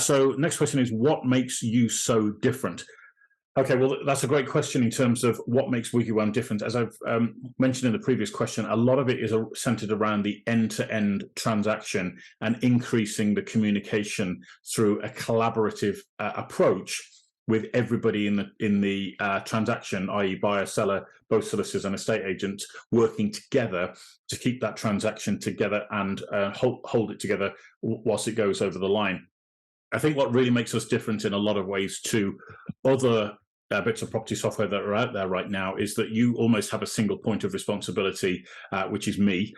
So next question is, what makes you so different? Okay, well, that's a great question in terms of what makes WiggyWam different. As I've mentioned in the previous question, a lot of it is centered around the end-to-end transaction and increasing the communication through a collaborative approach with everybody in the transaction, i.e. buyer, seller, both solicitors and estate agents working together to keep that transaction together and hold it together whilst it goes over the line. I think what really makes us different in a lot of ways to other bits of property software that are out there right now is that you almost have a single point of responsibility, which is me,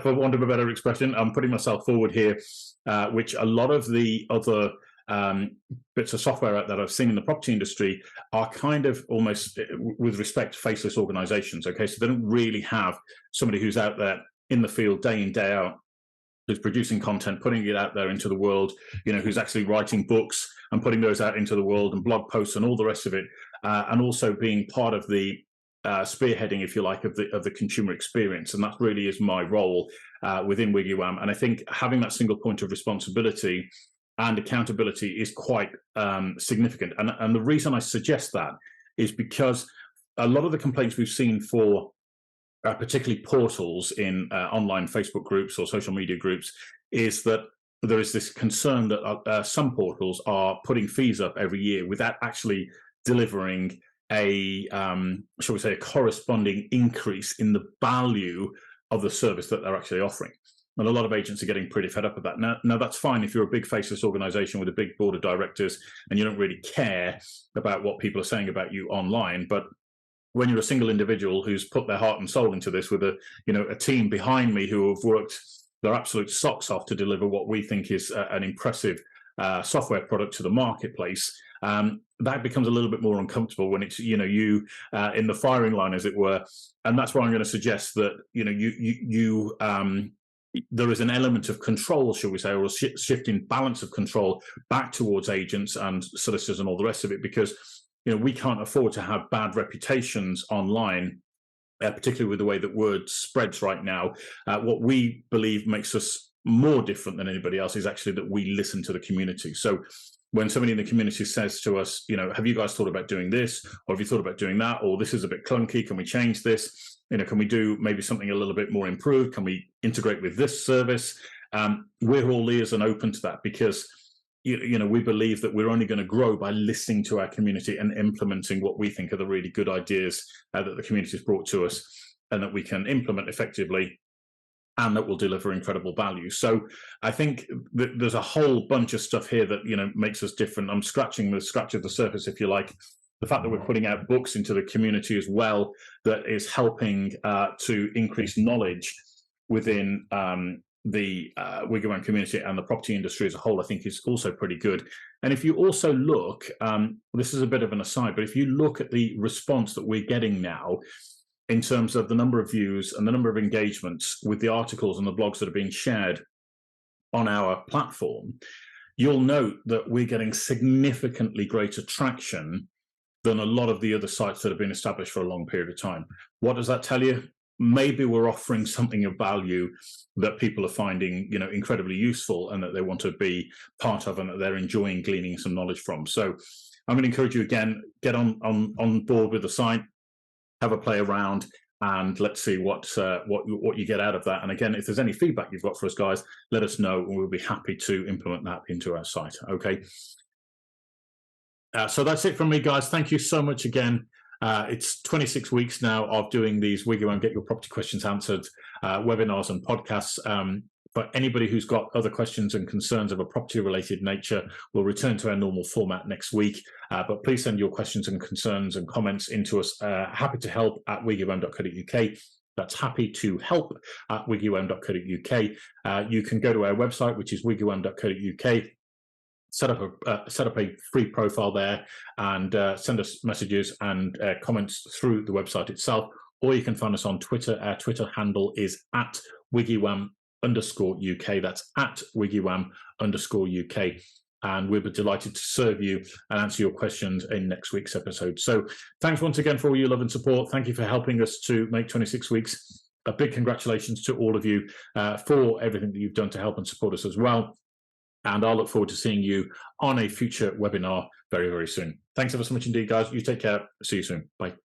for want of a better expression. I'm putting myself forward here, which a lot of the other bits of software out that I've seen in the property industry are kind of almost, with respect, faceless organizations. Okay, so they don't really have somebody who's out there in the field day in, day out, who's producing content, putting it out there into the world, who's actually writing books and putting those out into the world and blog posts and all the rest of it, and also being part of the spearheading, if you like, of the consumer experience. And that really is my role within WiggyWam. And I think having that single point of responsibility and accountability is quite significant. And the reason I suggest that is because a lot of the complaints we've seen for particularly portals in online Facebook groups or social media groups, is that there is this concern that some portals are putting fees up every year without actually delivering a, shall we say, a corresponding increase in the value of the service that they're actually offering. And a lot of agents are getting pretty fed up with that. Now that's fine if you're a big faceless organization with a big board of directors and you don't really care about what people are saying about you online. But when you're a single individual who's put their heart and soul into this with a team behind me who have worked their absolute socks off to deliver what we think is an impressive software product to the marketplace, that becomes a little bit more uncomfortable when it's you in the firing line, as it were. And that's why I'm going to suggest that there is an element of control, shall we say, or a shift in balance of control back towards agents and solicitors and all the rest of it, because we can't afford to have bad reputations online, particularly with the way that word spreads right now. What we believe makes us more different than anybody else is actually that we listen to the community. So when somebody in the community says to us, have you guys thought about doing this? Or have you thought about doing that? Or this is a bit clunky, can we change this? Can we do maybe something a little bit more improved? Can we integrate with this service? We're all ears and open to that, because we believe that we're only going to grow by listening to our community and implementing what we think are the really good ideas that the community has brought to us and that we can implement effectively and that will deliver incredible value. So I think that there's a whole bunch of stuff here that, makes us different. I'm scratching the scratch of the surface, if you like. The fact that we're putting out books into the community as well, that is helping to increase knowledge within the WiggyWam community and the property industry as a whole, I think is also pretty good. And if you also look, this is a bit of an aside, but if you look at the response that we're getting now in terms of the number of views and the number of engagements with the articles and the blogs that are being shared on our platform, you'll note that we're getting significantly greater traction than a lot of the other sites that have been established for a long period of time. What does that tell you? Maybe we're offering something of value that people are finding, incredibly useful and that they want to be part of and that they're enjoying gleaning some knowledge from. So I'm going to encourage you again, get on board with the site, have a play around, and let's see what you get out of that. And again, if there's any feedback you've got for us, guys, let us know and we'll be happy to implement that into our site. Okay. So that's it from me, guys. Thank you so much again. It's 26 weeks now of doing these WiggyWam Get Your Property Questions Answered webinars and podcasts. For anybody who's got other questions and concerns of a property-related nature, we'll return to our normal format next week. But please send your questions and concerns and comments into us. Happy to help at wiggywam.co.uk. That's happy to help at wiggywam.co.uk. You can go to our website, which is wiggywam.co.uk. Set up a free profile there and send us messages and comments through the website itself, or you can find us on Twitter. Our Twitter handle is at WiggyWam_UK. That's at WiggyWam_UK. And we'll be delighted to serve you and answer your questions in next week's episode. So thanks once again for all your love and support. Thank you for helping us to make 26 weeks. A big congratulations to all of you for everything that you've done to help and support us as well. and I'll look forward to seeing you on a future webinar very, very soon. Thanks ever so much indeed, guys. You take care. See you soon. Bye.